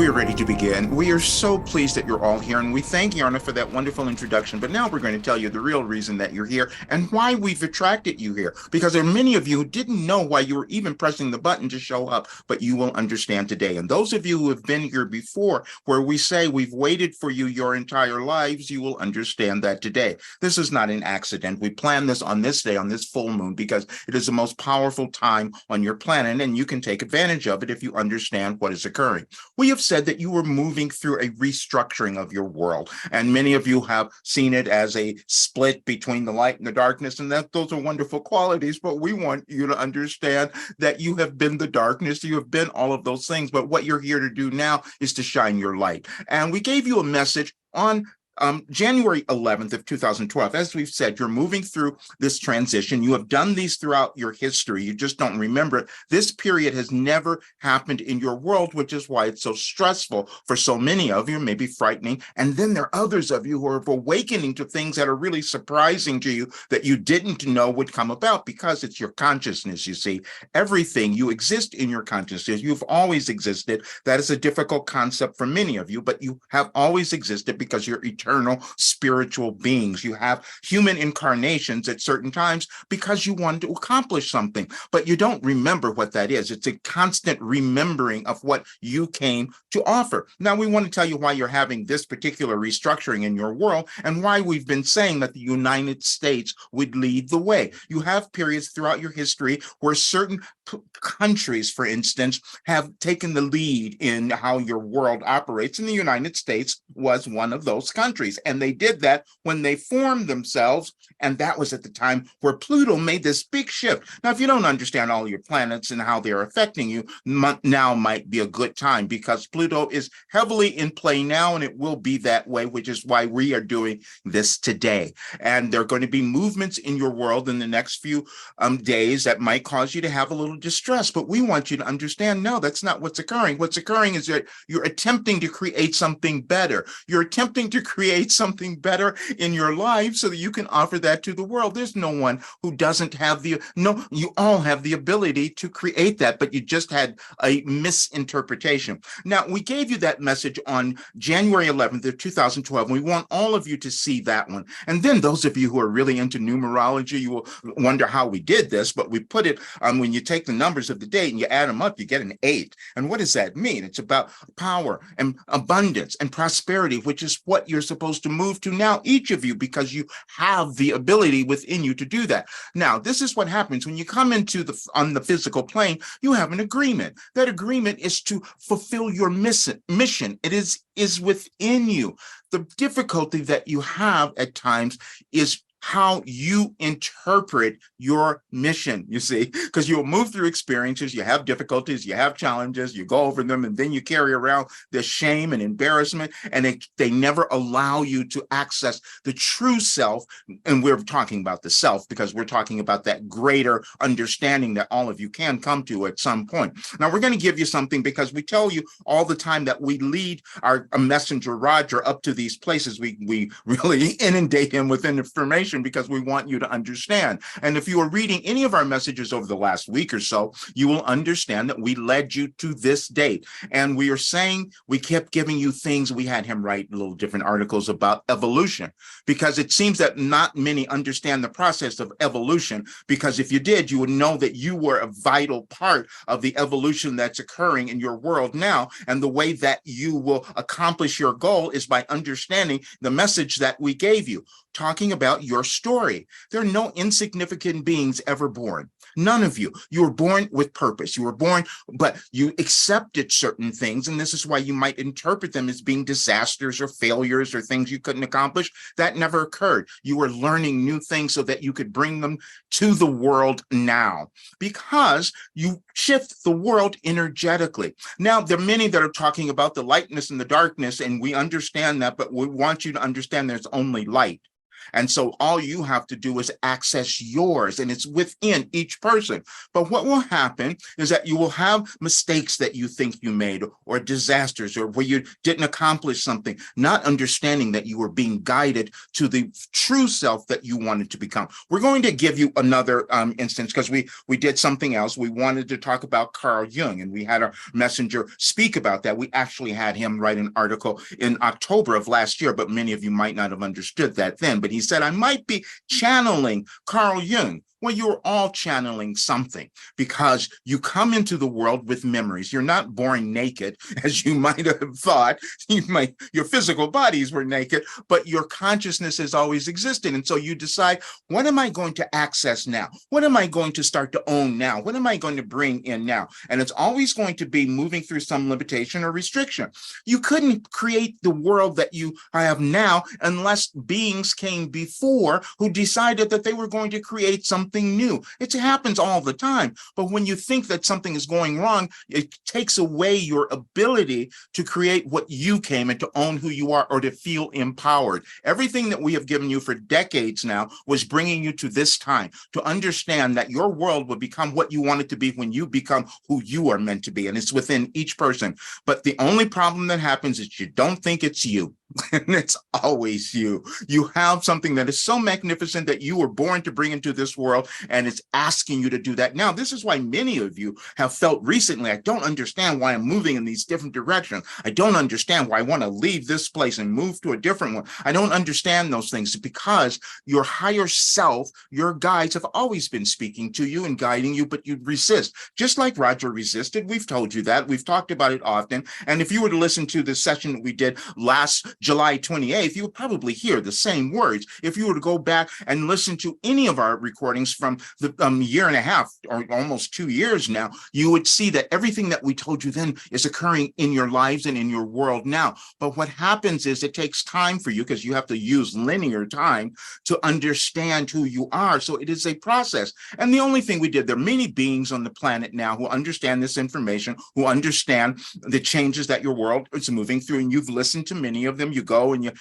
we're ready to begin. We are so pleased that you're all here, and we thank Yarna for that wonderful introduction. But now we're going to tell you the real reason that you're here and why we've attracted you here. Because there are many of you who didn't know why you were even pressing the button to show up, but you will understand today. And those of you who have been here before, where we say we've waited for you your entire lives, you will understand that today. This is not an accident. We planned this on this day, on this full moon, because it is the most powerful time on your planet, and you can take advantage of it if you understand what is occurring. We have said that you were moving through a restructuring of your world, and many of you have seen it as a split between the light and the darkness, and that those are wonderful qualities, but we want you to understand that you have been the darkness, you have been all of those things, but what you're here to do now is to shine your light. And we gave you a message on January 11th of 2012. As we've said, you're moving through this transition. You have done these throughout your history. You just don't remember it. This period has never happened in your world, which is why it's so stressful for so many of you, maybe frightening. And then there are others of you who are awakening to things that are really surprising to you that you didn't know would come about, because it's your consciousness, you see. Everything, you exist in your consciousness. You've always existed. That is a difficult concept for many of you, but you have always existed because you're eternal spiritual beings. You have human incarnations at certain times because you want to accomplish something, but you don't remember what that is. It's a constant remembering of what you came to offer. Now, we want to tell you why you're having this particular restructuring in your world and why we've been saying that the United States would lead the way. You have periods throughout your history where certain countries, for instance, have taken the lead in how your world operates, and the United States was one of those countries. And they did that when they formed themselves, and that was at the time where Pluto made this big shift. Now, if you don't understand all your planets and how they're affecting you, now might be a good time, because Pluto is heavily in play now, and it will be that way, which is why we are doing this today. And there are going to be movements in your world in the next few days that might cause you to have a little distress, but we want you to understand, no, that's not what's occurring. What's occurring is that you're attempting to create something better. You're attempting to create something better in your life so that you can offer that to the world. There's no one who doesn't have you all have the ability to create that, but you just had a misinterpretation. Now, we gave you that message on January 11th of 2012. We want all of you to see that one. And then those of you who are really into numerology, you will wonder how we did this, but we put it when you take the numbers of the date and you add them up, you get an 8. And what does that mean? It's about power and abundance and prosperity, which is what you're supposed to move to now, each of you, because you have the ability within you to do that. Now, this is what happens when you come into on the physical plane. You have an agreement. That agreement is to fulfill your mission. It is within you. The difficulty that you have at times is how you interpret your mission, you see, because you'll move through experiences, you have difficulties, you have challenges, you go over them, and then you carry around the shame and embarrassment, and they never allow you to access the true self. And we're talking about the self because we're talking about that greater understanding that all of you can come to at some point. Now, we're going to give you something because we tell you all the time that we lead our messenger Roger up to these places. We really inundate him with information because we want you to understand. And if you are reading any of our messages over the last week or so, you will understand that we led you to this date. And we are saying, we kept giving you things. We had him write little different articles about evolution, because it seems that not many understand the process of evolution, because if you did, you would know that you were a vital part of the evolution that's occurring in your world now. And the way that you will accomplish your goal is by understanding the message that we gave you, talking about your story. There are no insignificant beings ever born. None of you. You were born with purpose. You were born, but you accepted certain things, and this is why you might interpret them as being disasters or failures or things you couldn't accomplish. That never occurred. You were learning new things so that you could bring them to the world now, because you shift the world energetically. Now, there are many that are talking about the lightness and the darkness, and we understand that, but we want you to understand there's only light. And so all you have to do is access yours, and it's within each person. But what will happen is that you will have mistakes that you think you made, or disasters, or where you didn't accomplish something, not understanding that you were being guided to the true self that you wanted to become. We're going to give you another instance, because we did something else. We wanted to talk about Carl Jung, and we had our messenger speak about that. We actually had him write an article in October of last year, but many of you might not have understood that then. But he said, I might be channeling Carl Jung. Well, you're all channeling something, because you come into the world with memories. You're not born naked, as you might have thought. Your physical bodies were naked, but your consciousness has always existed. And so you decide, what am I going to access now? What am I going to start to own now? What am I going to bring in now? And it's always going to be moving through some limitation or restriction. You couldn't create the world that you have now unless beings came before who decided that they were going to create something new. It happens all the time. But when you think that something is going wrong, it takes away your ability to create what you came and to own who you are, or to feel empowered. Everything that we have given you for decades now was bringing you to this time, to understand that your world will become what you want it to be when you become who you are meant to be. And it's within each person. But the only problem that happens is you don't think it's you. And it's always you. You have something that is so magnificent that you were born to bring into this world, and it's asking you to do that now. This is why many of you have felt recently, I don't understand why I'm moving in these different directions. I don't understand why I want to leave this place and move to a different one. I don't understand those things, because your higher self, your guides have always been speaking to you and guiding you, but you resist. Just like Roger resisted. We've told you that. We've talked about it often. And if you were to listen to the session that we did last July 28th, you would probably hear the same words. If you were to go back and listen to any of our recordings from the year and a half, or almost 2 years now, you would see that everything that we told you then is occurring in your lives and in your world now. But what happens is it takes time for you, because you have to use linear time to understand who you are. So it is a process. And the only thing we did, there are many beings on the planet now who understand this information, who understand the changes that your world is moving through, and you've listened to many of them. You go and you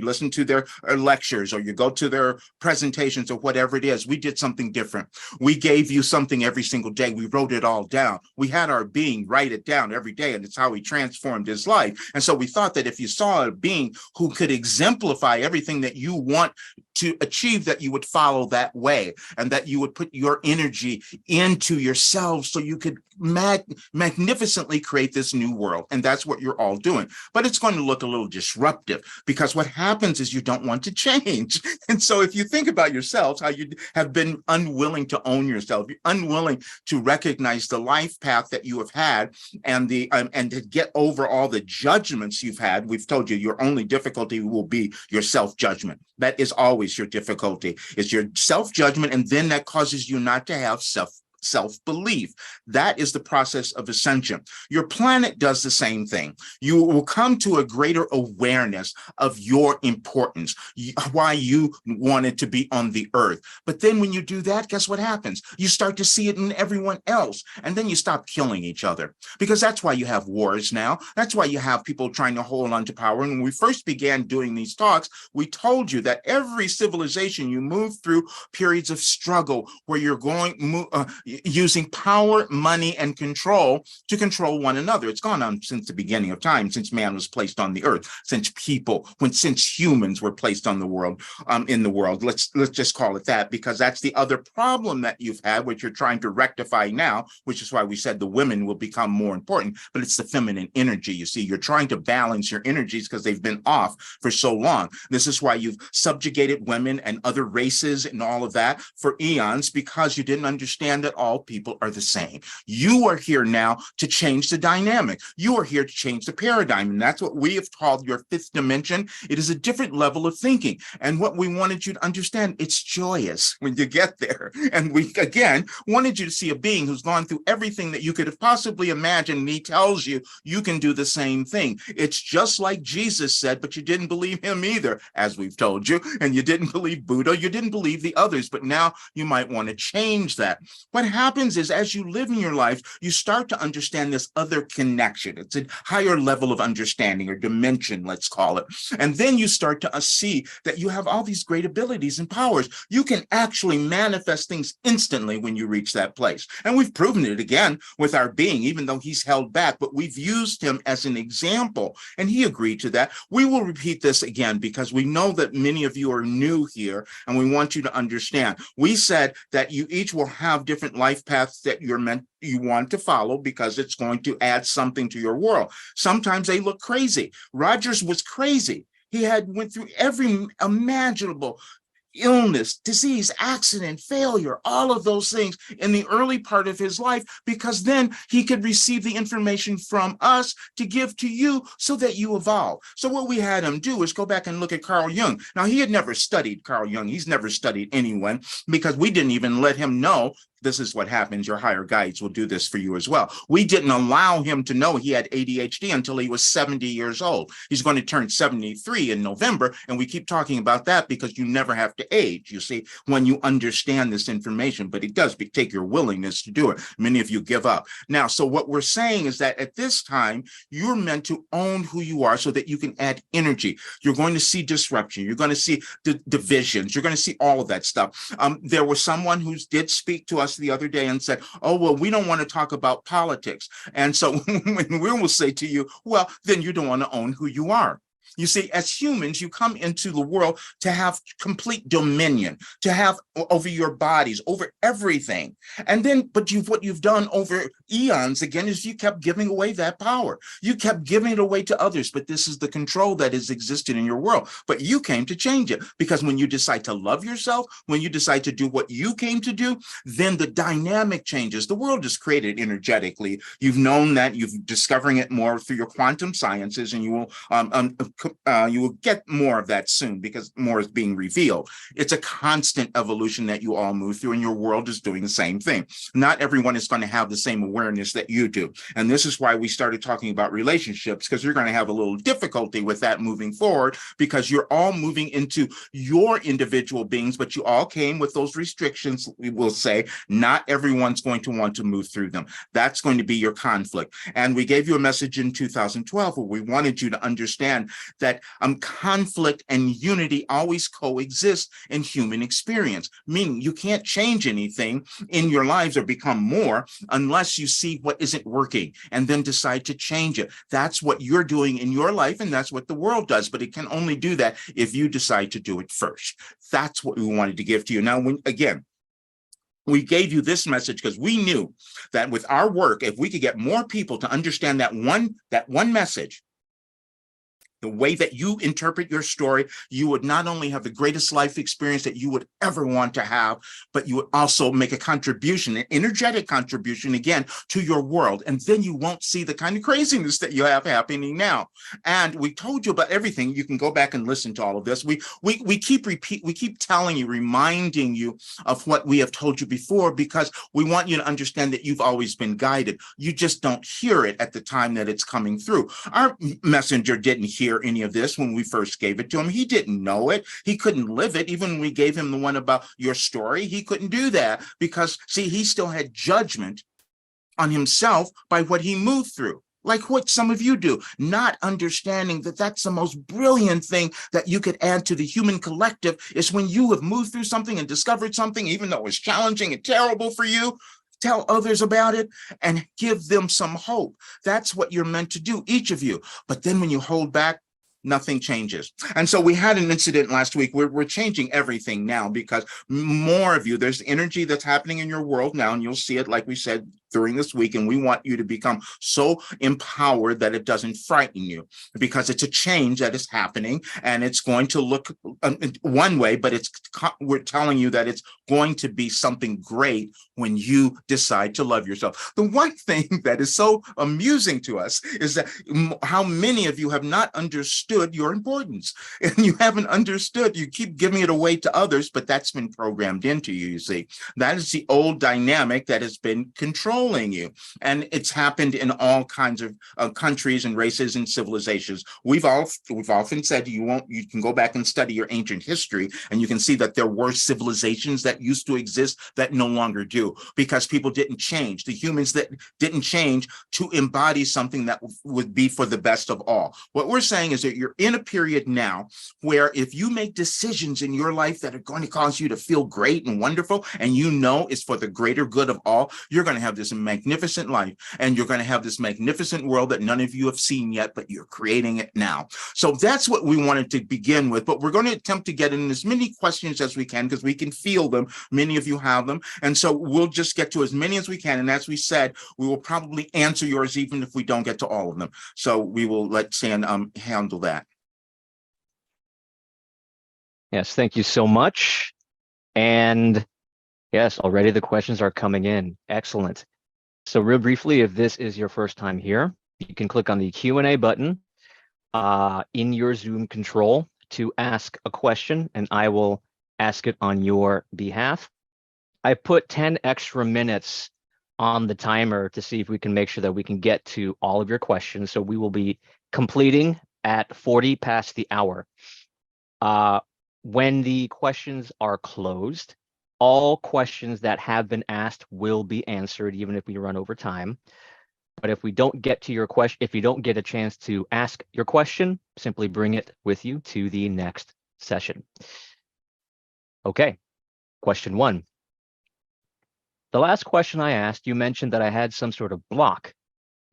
listen to their lectures, or you go to their presentations, or whatever it is. We did something different. We gave you something every single day. We wrote it all down. We had our being write it down every day, and it's how he transformed his life. And so we thought that if you saw a being who could exemplify everything that you want to achieve, that you would follow that way, and that you would put your energy into yourself, so you could magnificently create this new world. And that's what you're all doing. But it's going to look a little disruptive, because what happens is you don't want to change. And so if you think about yourselves, how you have been unwilling to own yourself, you're unwilling to recognize the life path that you have had, and and to get over all the judgments you've had. We've told you your only difficulty will be your self-judgment. That is always your difficulty. It's your self-judgment, and then that causes you not to have self-belief. That is the process of ascension. Your planet does the same thing. You will come to a greater awareness of your importance, why you wanted to be on the earth. But then when you do that, guess what happens? You start to see it in everyone else, and then you stop killing each other, because that's why you have wars now. That's why you have people trying to hold on to power. And when we first began doing these talks, we told you that every civilization, you move through periods of struggle where you're using power, money, and control to control one another. It's gone on since the beginning of time, since man was placed on the earth, since humans were placed on the world, in the world. Let's just call it that, because that's the other problem that you've had, which you're trying to rectify now, which is why we said the women will become more important. But it's the feminine energy. You see, you're trying to balance your energies because they've been off for so long. This is why you've subjugated women and other races and all of that for eons, because you didn't understand that all people are the same. You are here now to change the dynamic. You are here to change the paradigm. And that's what we have called your fifth dimension. It is a different level of thinking. And what we wanted you to understand, it's joyous when you get there. And we, again, wanted you to see a being who's gone through everything that you could have possibly imagined. And he tells you, you can do the same thing. It's just like Jesus said, but you didn't believe him either, as we've told you. And you didn't believe Buddha. You didn't believe the others. But now you might want to change that. What happens is as you live in your life, you start to understand this other connection. It's a higher level of understanding or dimension, let's call it. And then you start to see that you have all these great abilities and powers. You can actually manifest things instantly when you reach that place. And we've proven it again with our being, even though he's held back, but we've used him as an example. And he agreed to that. We will repeat this again because we know that many of you are new here and we want you to understand. We said that you each will have different life paths that you want to follow because it's going to add something to your world. Sometimes they look crazy. Rogers was crazy. He went through every imaginable illness, disease, accident, failure, all of those things in the early part of his life, because then he could receive the information from us to give to you so that you evolve. So what we had him do is go back and look at Carl Jung. Now, he had never studied Carl Jung. He's never studied anyone because we didn't even let him know this is what happens. Your higher guides will do this for you as well. We didn't allow him to know he had ADHD until he was 70 years old. He's going to turn 73 in November, and we keep talking about that because you never have to age, you see, when you understand this information, but it does take your willingness to do it. Many of you give up. Now, so what we're saying is that at this time, you're meant to own who you are so that you can add energy. You're going to see disruption. You're going to see the divisions. You're going to see all of that stuff. There was someone who did speak to us the other day and said, oh, well, we don't want to talk about politics. And so we will say to you, well, then you don't want to own who you are. You see, as humans, you come into the world to have complete dominion, to have over your bodies, over everything. And then, but what you've done over eons, again, is you kept giving away that power. You kept giving it away to others, but this is the control that has existed in your world. But you came to change it because when you decide to love yourself, when you decide to do what you came to do, then the dynamic changes. The world is created energetically. You've known that. You're discovering it more through your quantum sciences, and you will get more of that soon because more is being revealed. It's a constant evolution that you all move through, and your world is doing the same thing. Not everyone is going to have the same awareness that you do. And this is why we started talking about relationships, because you're going to have a little difficulty with that moving forward because you're all moving into your individual beings, but you all came with those restrictions, we will say. Not everyone's going to want to move through them. That's going to be your conflict. And we gave you a message in 2012 where we wanted you to understand that conflict and unity always coexist in human experience, meaning you can't change anything in your lives or become more unless you see what isn't working and then decide to change it. That's what you're doing in your life, and that's what the world does, but it can only do that if you decide to do it first. That's what we wanted to give to you. Now, we gave you this message because we knew that with our work, if we could get more people to understand that one message, the way that you interpret your story, you would not only have the greatest life experience that you would ever want to have, but you would also make a contribution, an energetic contribution, again, to your world. And then you won't see the kind of craziness that you have happening now. And we told you about everything. You can go back and listen to all of this. We keep telling you, reminding you of what we have told you before, because we want you to understand that you've always been guided. You just don't hear it at the time that it's coming through. Our messenger didn't hear any of this when we first gave it to him. He didn't know it. He couldn't live it. Even when we gave him the one about your story, he couldn't do that because, see, he still had judgment on himself by what he moved through. Like what some of you do, not understanding that that's the most brilliant thing that you could add to the human collective is when you have moved through something and discovered something, even though it's challenging and terrible for you, tell others about it and give them some hope. That's what you're meant to do, each of you. But then when you hold back, nothing changes. And so we had an incident last week. We're changing everything now because more of you, there's energy that's happening in your world now, and you'll see it, like we said, during this week. And we want you to become so empowered that it doesn't frighten you, because it's a change that is happening, and it's going to look one way, but we're telling you that it's going to be something great when you decide to love yourself. The one thing that is so amusing to us is that how many of you have not understood your importance, and you haven't understood. You keep giving it away to others, but that's been programmed into you. You see, that is the old dynamic that has been controlled controlling you. And it's happened in all kinds of countries and races and civilizations. We've often said you can go back and study your ancient history, and you can see that there were civilizations that used to exist that no longer do, because people didn't change. The humans that didn't change to embody something that would be for the best of all. What we're saying is that you're in a period now where if you make decisions in your life that are going to cause you to feel great and wonderful, and you know it's for the greater good of all, you're going to have this magnificent life, and you're going to have this magnificent world that none of you have seen yet, but you're creating it now. So that's what we wanted to begin with, but we're going to attempt to get in as many questions as we can, because we can feel them. Many of you have them, and so we'll just get to as many as we can. And as we said, we will probably answer yours even if we don't get to all of them. So we will let Stan handle that. Yes, thank you so much. And yes, already the questions are coming in. Excellent. So real briefly, if this is your first time here, you can click on the Q&A button in your Zoom control to ask a question, and I will ask it on your behalf. I put 10 extra minutes on the timer to see if we can make sure that we can get to all of your questions. So we will be completing at 40 past the hour. When the questions are closed, all questions that have been asked will be answered, even if we run over time. But if we don't get to your question, if you don't get a chance to ask your question, simply bring it with you to the next session. Okay, question 1. The last question I asked, you mentioned that I had some sort of block.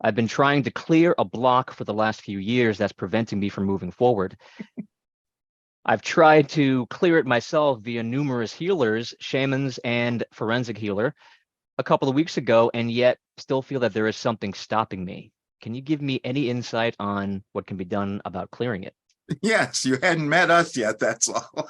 I've been trying to clear a block for the last few years that's preventing me from moving forward. I've tried to clear it myself via numerous healers, shamans, and forensic healer a couple of weeks ago, and yet still feel that there is something stopping me. Can you give me any insight on what can be done about clearing it? Yes, you hadn't met us yet, that's all.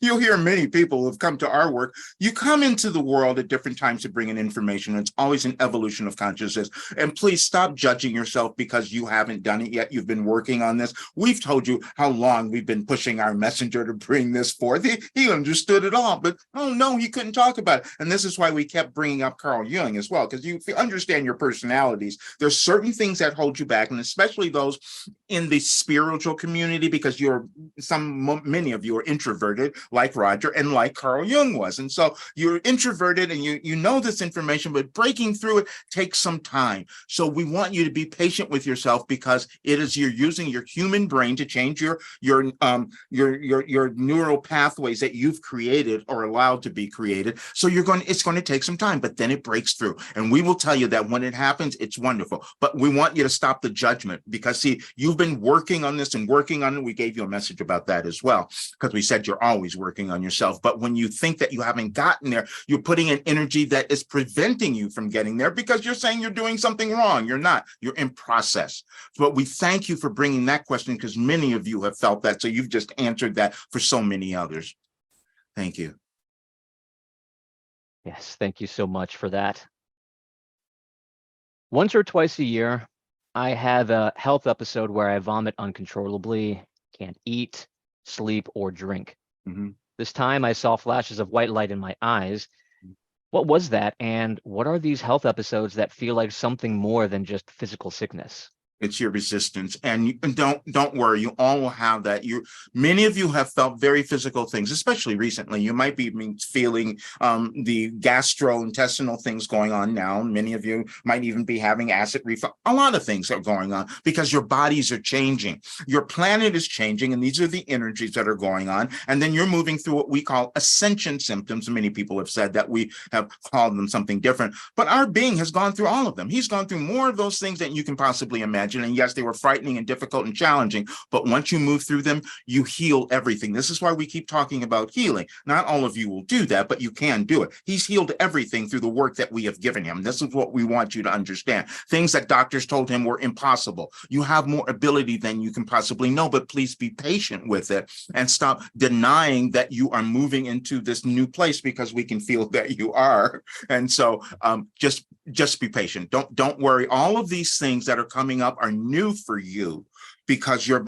You'll hear many people who have come to our work. You come into the world at different times to bring in information. It's always an evolution of consciousness. And please stop judging yourself because you haven't done it yet. You've been working on this. We've told you how long we've been pushing our messenger to bring this forth. He understood it all, but oh no, he couldn't talk about it. And this is why we kept bringing up Carl Jung as well, because you understand your personalities. There's certain things that hold you back, and especially those in the spiritual community, because many of you are introverted, like Roger and like Carl Jung was. And so you're introverted and you know this information, but breaking through it takes some time. So we want you to be patient with yourself, because you're using your human brain to change your neural pathways that you've created or allowed to be created. So it's going to take some time, but then it breaks through. And we will tell you that when it happens, it's wonderful. But we want you to stop the judgment, because see, you've been working on this and working on it. We gave you a message about that as well, because we said you're always working on yourself. But when you think that you haven't gotten there, you're putting in energy that is preventing you from getting there, because you're saying you're doing something wrong. You're not. You're in process. But we thank you for bringing that question, because many of you have felt that. So you've just answered that for so many others. Thank you. Yes, thank you so much for that. Once or twice a year, I have a health episode where I vomit uncontrollably, can't eat, sleep, or drink. Mm-hmm. This time I saw flashes of white light in my eyes. What was that? And what are these health episodes that feel like something more than just physical sickness? It's your resistance, and don't worry. You all will have that. Many of you have felt very physical things, especially recently. You might be feeling the gastrointestinal things going on now. Many of you might even be having acid reflux. A lot of things are going on because your bodies are changing. Your planet is changing, and these are the energies that are going on. And then you're moving through what we call ascension symptoms. Many people have said that we have called them something different, but our being has gone through all of them. He's gone through more of those things than you can possibly imagine. And yes, they were frightening and difficult and challenging, but once you move through them, you heal everything. This is why we keep talking about healing. Not all of you will do that, but you can do it. He's healed everything through the work that we have given him. This is what we want you to understand. Things that doctors told him were impossible. You have more ability than you can possibly know, but please be patient with it and stop denying that you are moving into this new place, because we can feel that you are. And so just be patient. Don't worry. All of these things that are coming up are new for you. because your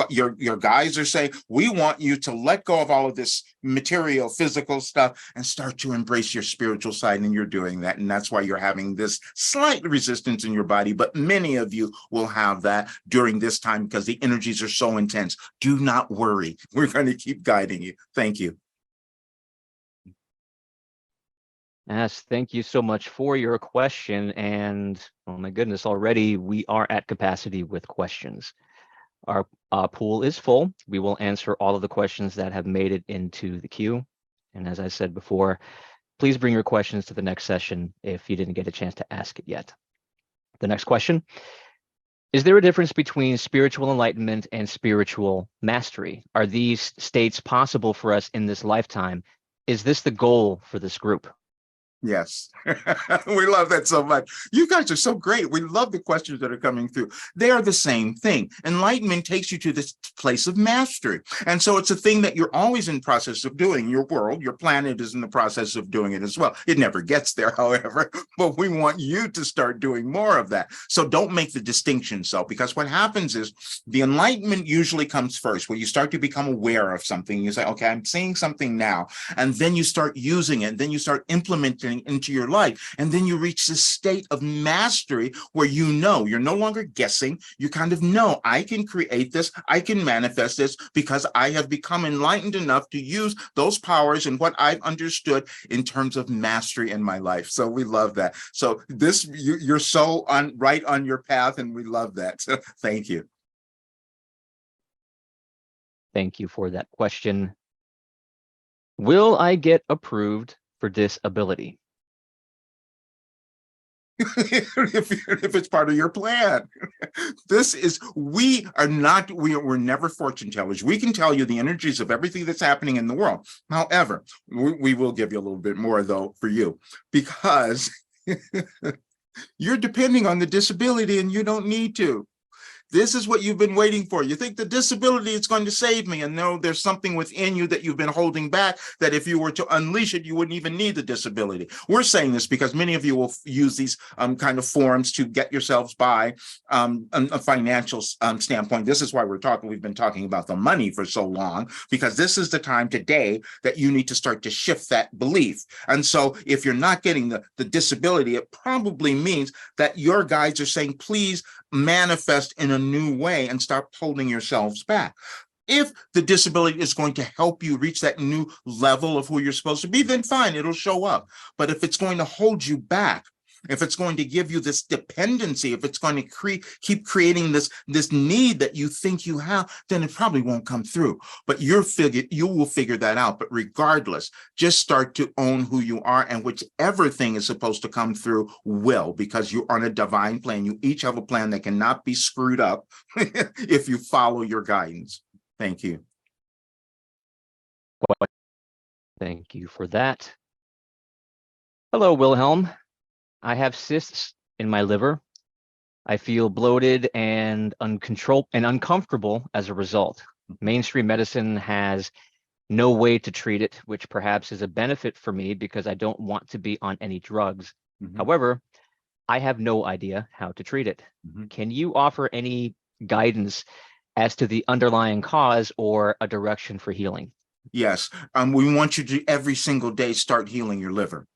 guys are saying, we want you to let go of all of this material, physical stuff and start to embrace your spiritual side. And you're doing that. And that's why you're having this slight resistance in your body. But many of you will have that during this time because the energies are so intense. Do not worry. We're going to keep guiding you. Thank you. Yes, thank you so much for your question. And oh my goodness, already we are at capacity with questions. Our pool is full. We will answer all of the questions that have made it into the queue. And as I said before, please bring your questions to the next session if you didn't get a chance to ask it yet. The next question: is there a difference between spiritual enlightenment and spiritual mastery? Are these states possible for us in this lifetime? Is this the goal for this group? Yes, we love that so much. You guys are so great. We love the questions that are coming through. They are the same thing. Enlightenment takes you to this place of mastery. And so it's a thing that you're always in process of doing. Your world, your planet is in the process of doing it as well. It never gets there, however, but we want you to start doing more of that. So don't make the distinction so, because what happens is the enlightenment usually comes first, where you start to become aware of something. You say, okay, I'm seeing something now. And then you start using it. And then you start implementing into your life, and then you reach this state of mastery where you know you're no longer guessing. You kind of know, I can create this, I can manifest this because I have become enlightened enough to use those powers and what I've understood in terms of mastery in my life. So we love that. So this, you're so right on your path, and we love that. So thank you. Thank you for that question. Will I get approved for disability? if it's part of your plan. This is, we're never fortune tellers. We can tell you the energies of everything that's happening in the world. However, we will give you a little bit more though for you, because you're depending on the disability and you don't need to. This is what you've been waiting for. You think the disability is going to save me, and no, there's something within you that you've been holding back, that if you were to unleash it, you wouldn't even need the disability. We're saying this because many of you will use these kind of forms to get yourselves by a financial standpoint. This is why we've been talking about the money for so long, because this is the time today that you need to start to shift that belief. And so if you're not getting the disability, it probably means that your guides are saying, please manifest in a new way and stop holding yourselves back. If the disability is going to help you reach that new level of who you're supposed to be, then fine, it'll show up. But if it's going to hold you back, if it's going to give you this dependency, if it's going to keep creating this need that you think you have, then it probably won't come through. But you will figure that out. But regardless, just start to own who you are, and whichever thing is supposed to come through will, because you're on a divine plan. You each have a plan that cannot be screwed up if you follow your guidance. Thank you. Thank you for that. Hello, Wilhelm. I have cysts in my liver. I feel bloated and uncomfortable as a result. Mainstream medicine has no way to treat it, which perhaps is a benefit for me because I don't want to be on any drugs. However, I have no idea how to treat it. Can you offer any guidance as to the underlying cause or a direction for healing? Yes. We want you to every single day start healing your liver.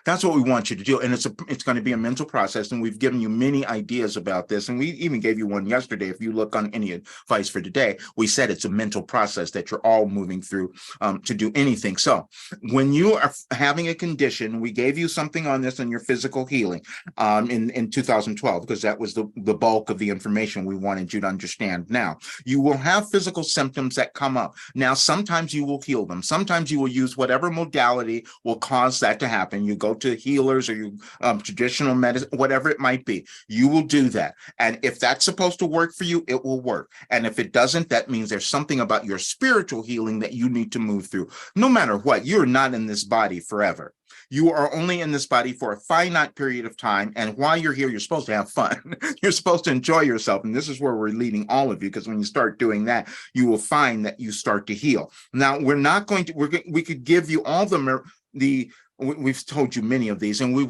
That's what we want you to do. And it's going to be a mental process. And we've given you many ideas about this. And we even gave you one yesterday. If you look on any advice for today, we said it's a mental process that you're all moving through to do anything. So when you are having a condition, we gave you something on this on your physical healing in 2012, because that was the bulk of the information we wanted you to understand. Now, you will have physical symptoms that come up. Now, sometimes you will heal them. Sometimes you will use whatever modality will cause that to happen. You go to healers or you traditional medicine, whatever it might be, you will do that. And if that's supposed to work for you, it will work. And if it doesn't, that means there's something about your spiritual healing that you need to move through. No matter what, you're not in this body forever. You are only in this body for a finite period of time. And while you're here, you're supposed to have fun. You're supposed to enjoy yourself. And this is where we're leading all of you, because when you start doing that, you will find that you start to heal. Now, we're not going to, we could give you all the we've told you many of these, and we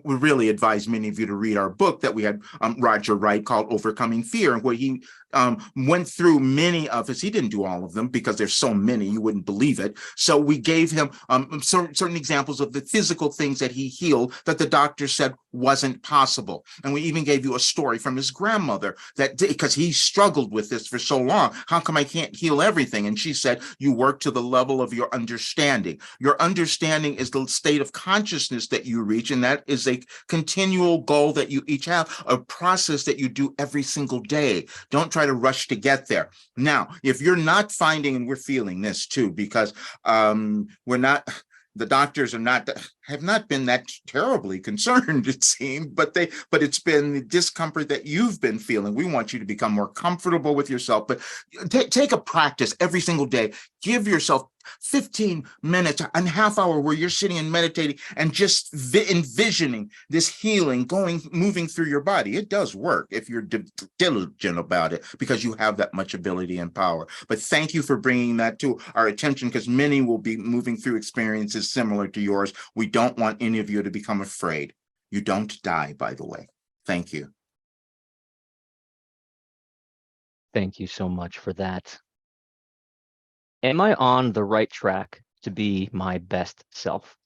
really advise many of you to read our book that we had Roger write called Overcoming Fear, where he went through many of us. He didn't do all of them because there's so many, you wouldn't believe it. So we gave him certain examples of the physical things that he healed that the doctor said wasn't possible. And we even gave you a story from his grandmother that, because he struggled with this for so long, how come I can't heal everything? And she said, you work to the level of your understanding. Your understanding is the state of consciousness that you reach, and that is a continual goal that you each have, a process that you do every single day. Don't try to rush to get there. Now, if you're not finding, and we're feeling this too, because the doctors have not been that terribly concerned, it seems, but it's been the discomfort that you've been feeling. We want you to become more comfortable with yourself, but take a practice every single day. Give yourself 15 minutes, a half hour where you're sitting and meditating and just envisioning this healing moving through your body. It does work if you're diligent about it, because you have that much ability and power. But thank you for bringing that to our attention, because many will be moving through experiences similar to yours. We don't want any of you to become afraid. You don't die, by the way. Thank you. Thank you so much for that. Am I on the right track to be my best self?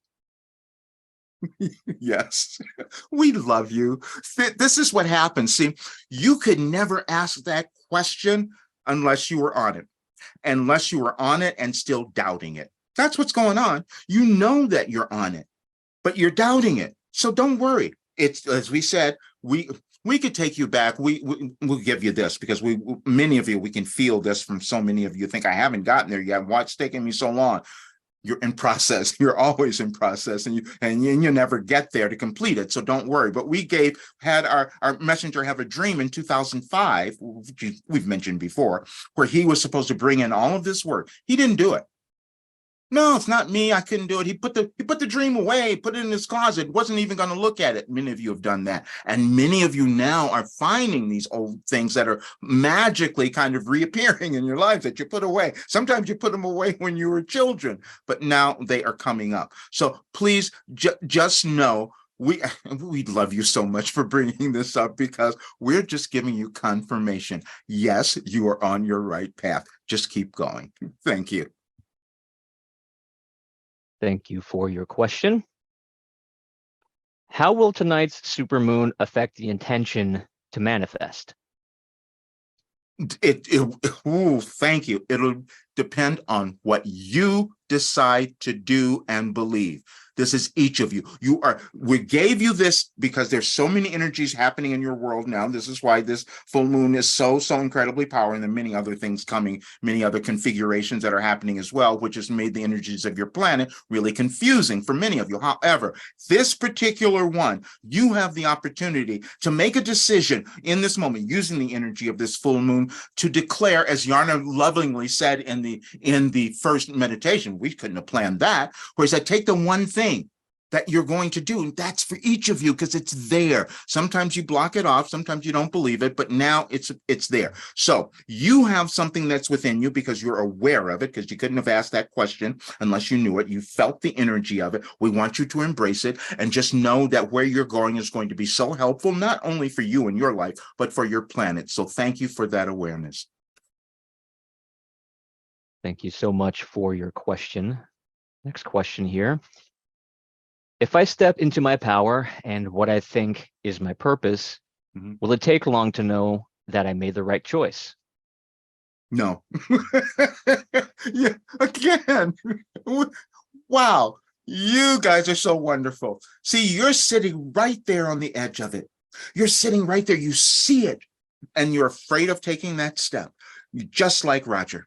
Yes, we love you. This is what happens. See, you could never ask that question unless you were on it, unless you were on it and still doubting it. That's what's going on. You know that you're on it, but you're doubting it. So don't worry. It's, as we said, we could take you back. We'll give you this, because many of you, we can feel this from so many of you think, I haven't gotten there yet. What's taking me so long? You're in process. You're always in process, and you never get there to complete it. So don't worry. But we had our messenger have a dream in 2005, which we've mentioned before, where he was supposed to bring in all of this work. He didn't do it. No, it's not me. I couldn't do it. He put the dream away, put it in his closet, wasn't even going to look at it. Many of you have done that. And many of you now are finding these old things that are magically kind of reappearing in your lives that you put away. Sometimes you put them away when you were children, but now they are coming up. So please just know, we love you so much for bringing this up, because we're just giving you confirmation. Yes, you are on your right path. Just keep going. Thank you. Thank you for your question. How will tonight's supermoon affect the intention to manifest? Thank you. It'll depend on what you decide to do and believe. This is each of you. We gave you this because there's so many energies happening in your world now. This is why this full moon is so incredibly powerful, and there are many other things coming, many other configurations that are happening as well, which has made the energies of your planet really confusing for many of you. However, this particular one, you have the opportunity to make a decision in this moment, using the energy of this full moon, to declare, as Yarna lovingly said in the first meditation, we couldn't have planned that, where he said, take the one thing that you're going to do, and that's for each of you, because it's there. Sometimes you block it off, sometimes you don't believe it, but now it's there. So you have something that's within you, because you're aware of it, because you couldn't have asked that question unless you knew it. You felt the energy of it. We want you to embrace it, and just know that where you're going is going to be so helpful, not only for you in your life, but for your planet. So thank you for that awareness. Thank you so much for your question. Next question here. If I step into my power and what I think is my purpose, will it take long to know that I made the right choice? No. Yeah, again. Wow. You guys are so wonderful. See, you're sitting right there on the edge of it. You're sitting right there. You see it, and you're afraid of taking that step, just like Roger.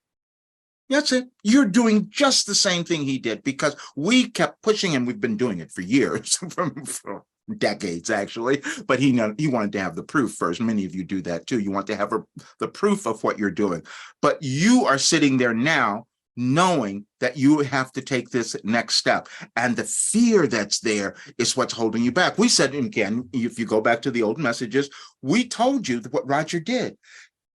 That's it. You're doing just the same thing he did, because we kept pushing, and we've been doing it for years, for decades actually. But he wanted to have the proof first. Many of you do that too. You want to have the proof of what you're doing. But you are sitting there now, knowing that you have to take this next step, and the fear that's there is what's holding you back. We said, again, if you go back to the old messages, we told you what Roger did.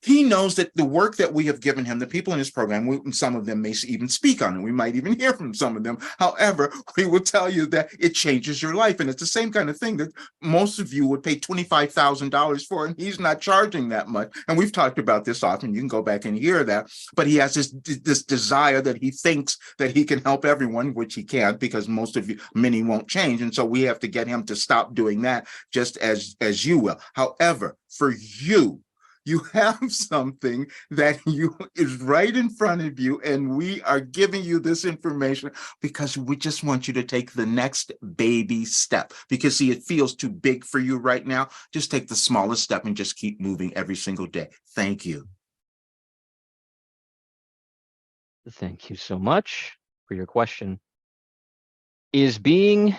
He knows that the work that we have given him, the people in his program, some of them may even speak on it. We might even hear from some of them. However, we will tell you that it changes your life. And it's the same kind of thing that most of you would pay $25,000 for, and he's not charging that much. And we've talked about this often. You can go back and hear that. But he has this desire that he thinks that he can help everyone, which he can't, because many won't change. And so we have to get him to stop doing that, just as you will. However, for you, you have something that is right in front of you, and we are giving you this information because we just want you to take the next baby step. Because see, it feels too big for you right now. Just take the smallest step and just keep moving every single day. Thank you. Thank you so much for your question. Is being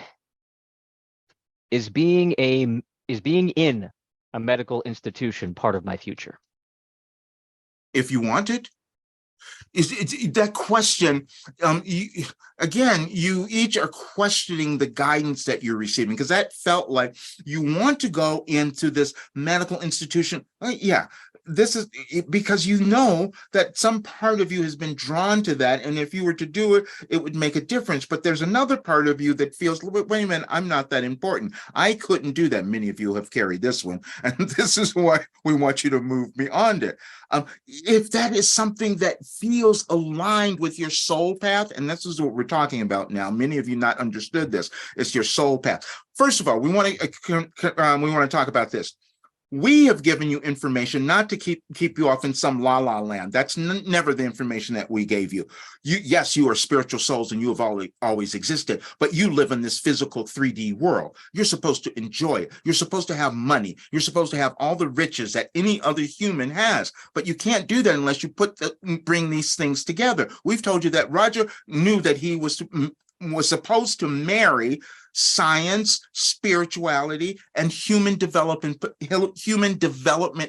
in a medical institution part of my future? If you want it. Is that question, you each are questioning the guidance that you're receiving, because that felt like you want to go into this medical institution. Yeah, this is because you know that some part of you has been drawn to that, and if you were to do it, it would make a difference. But there's another part of you that feels, wait a minute, I'm not that important. I couldn't do that. Many of you have carried this one, and this is why we want you to move beyond it. If that is something that feels aligned with your soul path, and this is what we're talking about now, many of you not understood this, it's your soul path. First of all, we want to talk about this. We have given you information not to keep you off in some la-la land. That's never the information that we gave you. Yes, you are spiritual souls and you have always existed, but you live in this physical 3D world. You're supposed to enjoy it. You're supposed to have money. You're supposed to have all the riches that any other human has, but you can't do that unless you bring these things together. We've told you that Roger knew that he was supposed to marry science, spirituality, and human development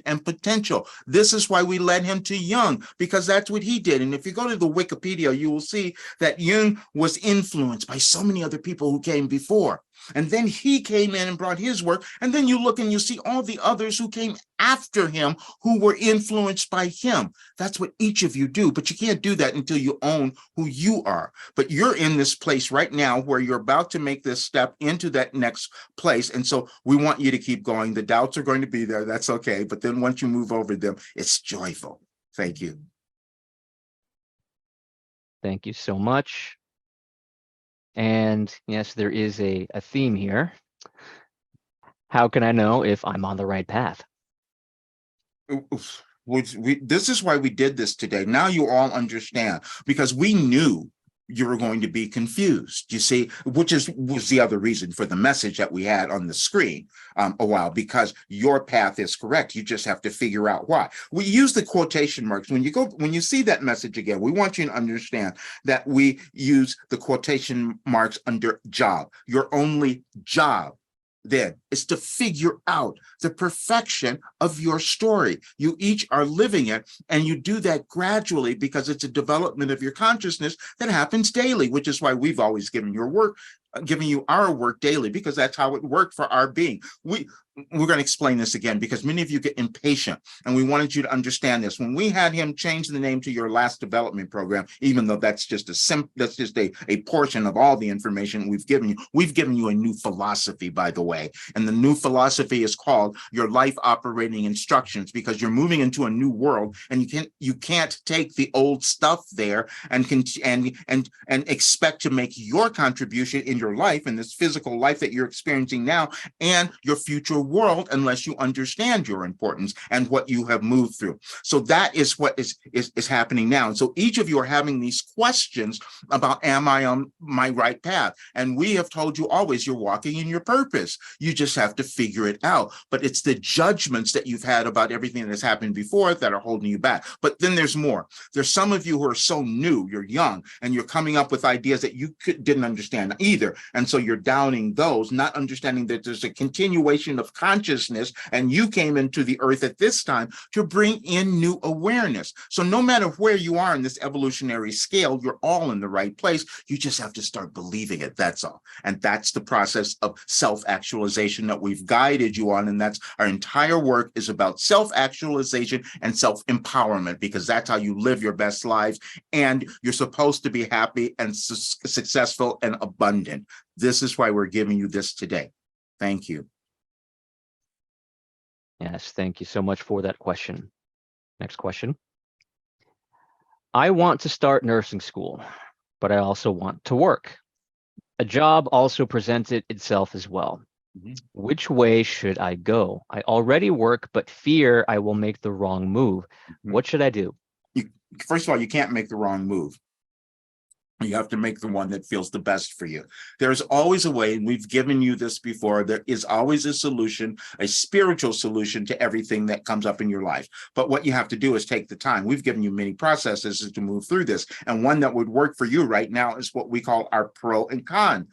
and potential. This is why we led him to Jung, because that's what he did. And if you go to the Wikipedia, you will see that Jung was influenced by so many other people who came before. And then he came in and brought his work. And then you look and you see all the others who came after him who were influenced by him. That's what each of you do. But you can't do that until you own who you are. But you're in this place right now where you're about to make this step into that next place. And so we want you to keep going. The doubts are going to be there. That's okay. But then once you move over them, it's joyful. Thank you. Thank you so much. And yes, there is a theme here. How can I know if I'm on the right path? This is why we did this today. Now you all understand, because we knew you were going to be confused, you see, which was the other reason for the message that we had on the screen a while, because your path is correct. You just have to figure out why. We use the quotation marks. When you see that message again, we want you to understand that we use the quotation marks under job. Your only job then is to figure out the perfection of your story. You each are living it, and you do that gradually because it's a development of your consciousness that happens daily, which is why we've always given you our work daily, because that's how it worked for our being. We're going to explain this again because many of you get impatient, and we wanted you to understand this. When we had him change the name to your last development program, even though that's just a portion of all the information we've given you a new philosophy, by the way. And the new philosophy is called your life operating instructions, because you're moving into a new world, and you can't take the old stuff there and expect to make your contribution in your life, in this physical life that you're experiencing now, and your future world, unless you understand your importance and what you have moved through. So that is what is happening now. And so each of you are having these questions about, am I on my right path? And we have told you always, you're walking in your purpose. You just have to figure it out. But it's the judgments that you've had about everything that has happened before that are holding you back. But then there's more. There's some of you who are so new, you're young, and you're coming up with ideas that you didn't understand either. either. And so you're downing those, not understanding that there's a continuation of consciousness, and you came into the earth at this time to bring in new awareness. So no matter where you are in this evolutionary scale, you're all in the right place. You just have to start believing it. That's all. And that's the process of self-actualization that we've guided you on. And that's our entire work is about self-actualization and self-empowerment, because that's how you live your best lives. And you're supposed to be happy and successful and abundant. This is why we're giving you this today. Thank you. Yes, thank you so much for that question. Next question. I want to start nursing school, but I also want to work. A job also presented itself as well. Which way should I go? I already work, but fear I will make the wrong move. What should I do? First of all, you can't make the wrong move. You have to make the one that feels the best for you. There's always a way, and we've given you this before. There is always a solution, a spiritual solution to everything that comes up in your life. But what you have to do is take the time. We've given you many processes to move through this. And one that would work for you right now is what we call our pro and con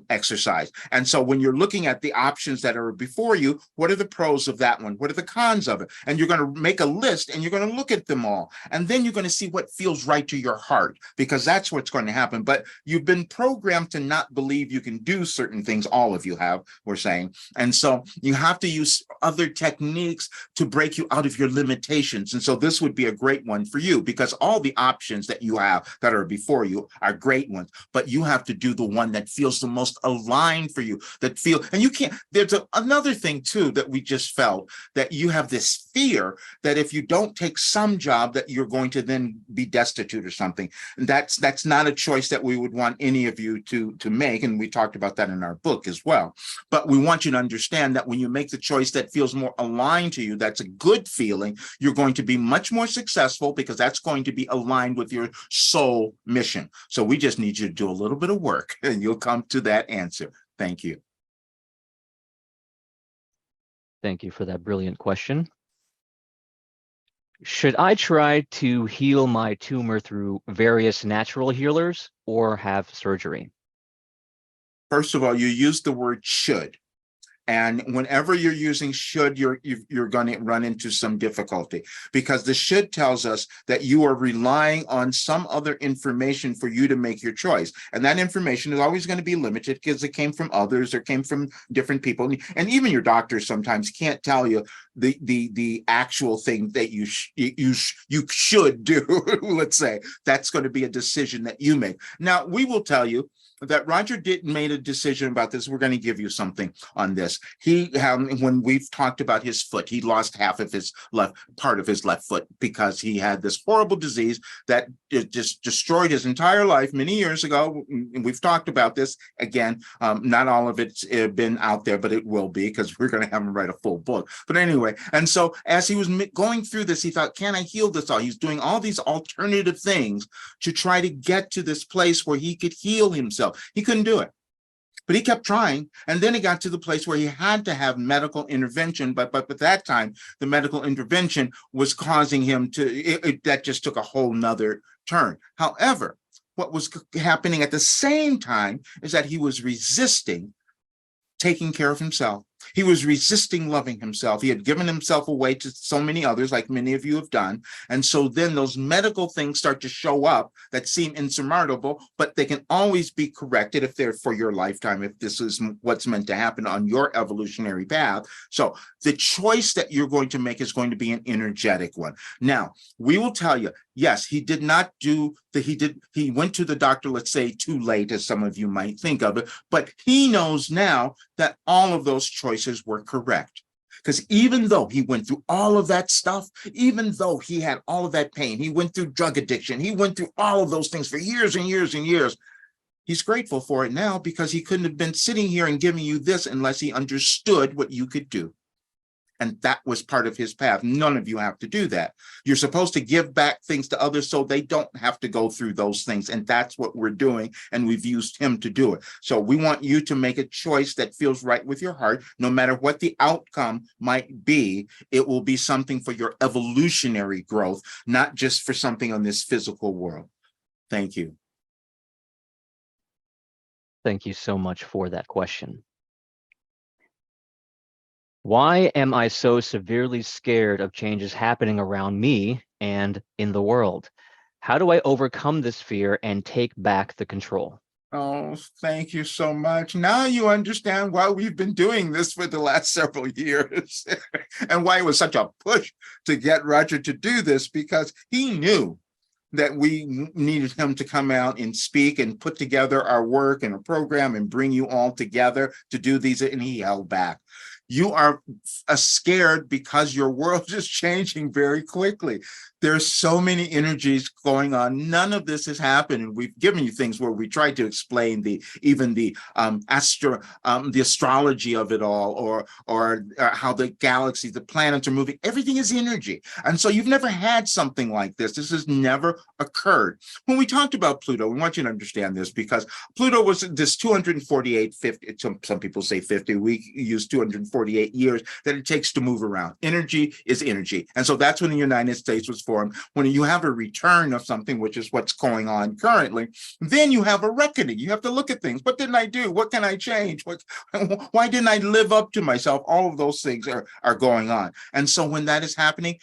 exercise. And so when you're looking at the options that are before you, what are the pros of that one? What are the cons of it? And you're going to make a list and you're going to look at them all. And then you're going to see what feels right to your heart, because that's what's going to happen. But you've been programmed to not believe you can do certain things. All of you have, we're saying. And so you have to use other techniques to break you out of your limitations. And so this would be a great one for you, because all the options that you have that are before you are great ones, but you have to do the one that feels the most aligned for you, that feel, and you can't, there's another thing too that we just felt, that you have this fear that if you don't take some job that you're going to then be destitute or something. And that's not a choice that we would want any of you to make, and we talked about that in our book as well. But we want you to understand that when you make the choice that feels more aligned to you, that's a good feeling, you're going to be much more successful, because that's going to be aligned with your soul mission. So we just need you to do a little bit of work and you'll come to that answer. Thank you. Thank you for that brilliant question. Should I try to heal my tumor through various natural healers or have surgery? First of all, you use the word should. And whenever you're using should, you're going to run into some difficulty, because the should tells us that you are relying on some other information for you to make your choice. And that information is always going to be limited, because it came from others or came from different people. And even your doctors sometimes can't tell you the actual thing that you should do. Let's say that's going to be a decision that you make. Now, we will tell you that Roger made a decision about this. We're going to give you something on this. When we've talked about his foot, he lost half of his part of his left foot, because he had this horrible disease that just destroyed his entire life many years ago. And we've talked about this again. Not all of it's been out there, but it will be, because we're going to have him write a full book. But anyway, and so as he was going through this, he thought, can I heal this all? He's doing all these alternative things to try to get to this place where he could heal himself. He couldn't do it, but he kept trying. And then he got to the place where he had to have medical intervention. But at that time, the medical intervention was causing him to, that just took a whole nother turn. However, what was happening at the same time is that he was resisting taking care of himself. He was resisting loving himself. He had given himself away to so many others, like many of you have done. And so then those medical things start to show up that seem insurmountable, but they can always be corrected if they're for your lifetime, if this is what's meant to happen on your evolutionary path. So the choice that you're going to make is going to be an energetic one. Now, we will tell you, yes, he did not do he went to the doctor, let's say too late, as some of you might think of it, but he knows now that all of those choices were correct. Because even though he went through all of that stuff, even though he had all of that pain, he went through drug addiction, he went through all of those things for years and years and years, he's grateful for it now, because he couldn't have been sitting here and giving you this unless he understood what you could do. And that was part of his path. None of you have to do that. You're supposed to give back things to others so they don't have to go through those things. And that's what we're doing. And we've used him to do it. So we want you to make a choice that feels right with your heart. No matter what the outcome might be, it will be something for your evolutionary growth, not just for something on this physical world. Thank you. Thank you so much for that question. Why am I so severely scared of changes happening around me and in the world? How do I overcome this fear and take back the control? Oh, thank you so much. Now you understand why we've been doing this for the last several years and why it was such a push to get Roger to do this, because he knew that we needed him to come out and speak and put together our work and a program and bring you all together to do these, and he held back. You are scared because your world is changing very quickly. There's so many energies going on. None of this has happened, and we've given you things where we tried to explain the astrology of it all, or how the galaxies, the planets are moving. Everything is energy, and so you've never had something like this. This has never occurred. When we talked about Pluto, we want you to understand this, because Pluto was this 248, 50. Some people say 50. We use 248 years that it takes to move around. Energy is energy, and so that's when the United States was formed. When you have a return of something, which is what's going on currently, then you have a reckoning. You have to look at things. What didn't I do? What can I change? Why didn't I live up to myself? All of those things are going on. And so when that is happening,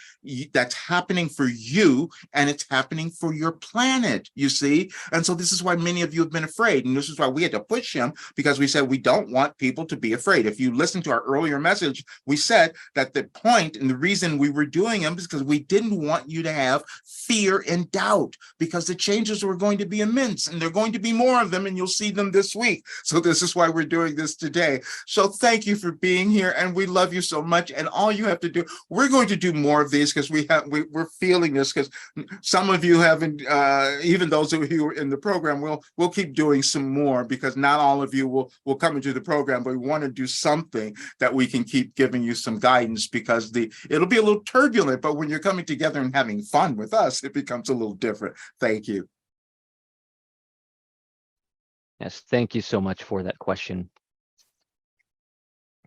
that's happening for you, and it's happening for your planet, you see? And so this is why many of you have been afraid. And this is why we had to push him, because we said we don't want people to be afraid. If you listen to our earlier message, we said that the point and the reason we were doing them is because we didn't want you to have fear and doubt, because the changes were going to be immense, and they're going to be more of them, and you'll see them this week. So this is why we're doing this today. So thank you for being here, and we love you so much. And all you have to do, we're going to do more of these, because we're feeling this, because some of you haven't, even those of you in the program, we'll keep doing some more, because not all of you will come into the program, but we want to do something that we can keep giving you some guidance, because it'll be a little turbulent, but when you're coming together and having fun with us, it becomes a little different. Thank you. Yes, thank you so much for that question.